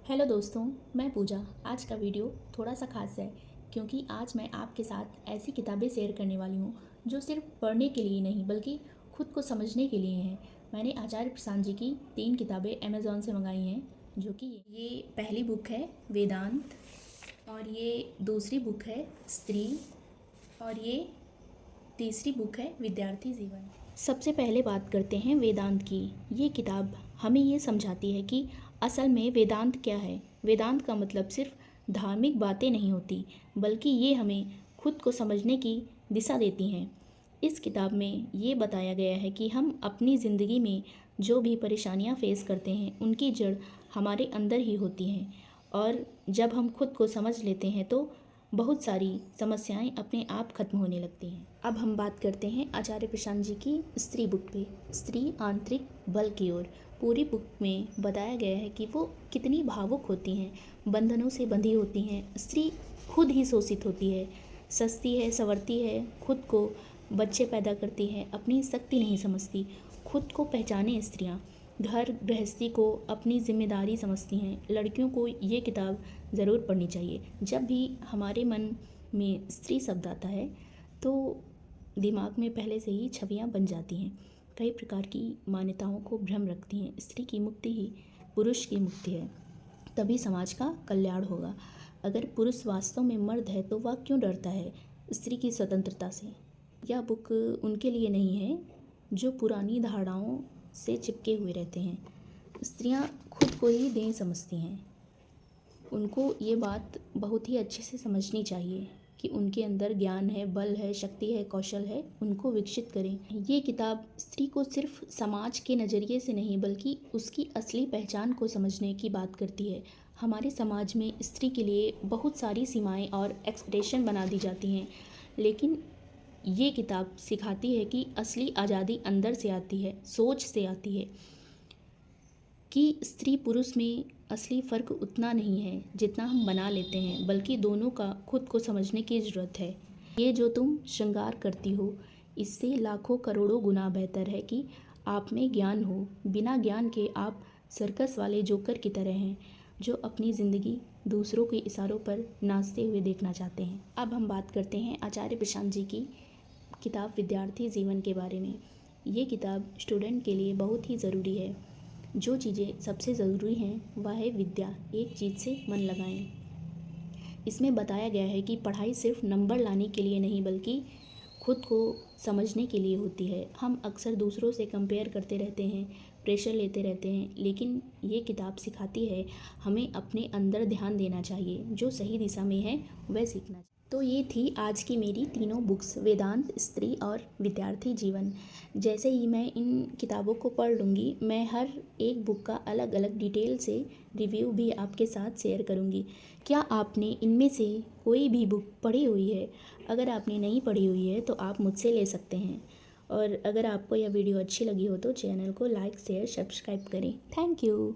Hello दोस्तों, मैं पूजा। आज का वीडियो थोड़ा सा खास है क्योंकि आज मैं आपके साथ ऐसी किताबें शेयर करने वाली हूँ जो सिर्फ पढ़ने के लिए नहीं बल्कि खुद को समझने के लिए हैं। मैंने आचार्य प्रशांत जी की 3 किताबें अमेज़ॉन से मंगाई हैं, जो कि ये पहली बुक है वेदांत, और ये दूसरी बुक है स्त्री, और ये तीसरी बुक है विद्यार्थी जीवन। सबसे पहले बात करते हैं वेदांत की। ये किताब हमें ये समझाती है कि असल में वेदांत क्या है। वेदांत का मतलब सिर्फ धार्मिक बातें नहीं होती, बल्कि ये हमें खुद को समझने की दिशा देती हैं। इस किताब में ये बताया गया है कि हम अपनी ज़िंदगी में जो भी परेशानियां फेस करते हैं उनकी जड़ हमारे अंदर ही होती हैं, और जब हम खुद को समझ लेते हैं तो बहुत सारी समस्याएं अपने आप खत्म होने लगती हैं। अब हम बात करते हैं आचार्य प्रशांत जी की स्त्री बुक पे। स्त्री आंतरिक बल की ओर। पूरी बुक में बताया गया है कि वो कितनी भावुक होती हैं, बंधनों से बंधी होती हैं। स्त्री खुद ही शोषित होती है, सस्ती है, संवरती है, खुद को बच्चे पैदा करती है, अपनी शक्ति नहीं समझती। खुद को पहचाने स्त्रियाँ घर गृहस्थी को अपनी जिम्मेदारी समझती हैं। लड़कियों को ये किताब ज़रूर पढ़नी चाहिए। जब भी हमारे मन में स्त्री शब्द आता है तो दिमाग में पहले से ही छवियाँ बन जाती हैं। कई प्रकार की मान्यताओं को भ्रम रखती हैं। स्त्री की मुक्ति ही पुरुष की मुक्ति है, तभी समाज का कल्याण होगा। अगर पुरुष वास्तव में मर्द है तो वह क्यों डरता है स्त्री की स्वतंत्रता से। यह बुक उनके लिए नहीं है जो पुरानी धारणाओं से चिपके हुए रहते हैं। स्त्रियां खुद को ही देह समझती हैं। उनको ये बात बहुत ही अच्छे से समझनी चाहिए कि उनके अंदर ज्ञान है, बल है, शक्ति है, कौशल है, उनको विकसित करें। ये किताब स्त्री को सिर्फ समाज के नज़रिए से नहीं बल्कि उसकी असली पहचान को समझने की बात करती है। हमारे समाज में स्त्री के लिए बहुत सारी सीमाएं और एक्सपेक्टेशन बना दी जाती हैं, लेकिन ये किताब सिखाती है कि असली आज़ादी अंदर से आती है, सोच से आती है। कि स्त्री पुरुष में असली फ़र्क उतना नहीं है जितना हम बना लेते हैं, बल्कि दोनों का खुद को समझने की ज़रूरत है। ये जो तुम श्रृंगार करती हो, इससे लाखों करोड़ों गुना बेहतर है कि आप में ज्ञान हो। बिना ज्ञान के आप सर्कस वाले जोकर की तरह हैं जो अपनी ज़िंदगी दूसरों के इशारों पर नाचते हुए देखना चाहते हैं। अब हम बात करते हैं आचार्य प्रशांत जी की किताब विद्यार्थी जीवन के बारे में। ये किताब स्टूडेंट के लिए बहुत ही ज़रूरी है। जो चीज़ें सबसे ज़रूरी हैं वह है विद्या। एक चीज़ से मन लगाएं। इसमें बताया गया है कि पढ़ाई सिर्फ नंबर लाने के लिए नहीं बल्कि खुद को समझने के लिए होती है। हम अक्सर दूसरों से कंपेयर करते रहते हैं, प्रेशर लेते रहते हैं, लेकिन ये किताब सिखाती है हमें अपने अंदर ध्यान देना चाहिए, जो सही दिशा में है वह सीखना चाहिए। तो ये थी आज की मेरी तीनों बुक्स, वेदांत, स्त्री और विद्यार्थी जीवन। जैसे ही मैं इन किताबों को पढ़ लूँगी, मैं हर एक बुक का अलग अलग डिटेल से रिव्यू भी आपके साथ शेयर करूँगी। क्या आपने इनमें से कोई भी बुक पढ़ी हुई है? अगर आपने नहीं पढ़ी हुई है तो आप मुझसे ले सकते हैं। और अगर आपको यह वीडियो अच्छी लगी हो तो चैनल को लाइक, शेयर, सब्सक्राइब करें। Thank you.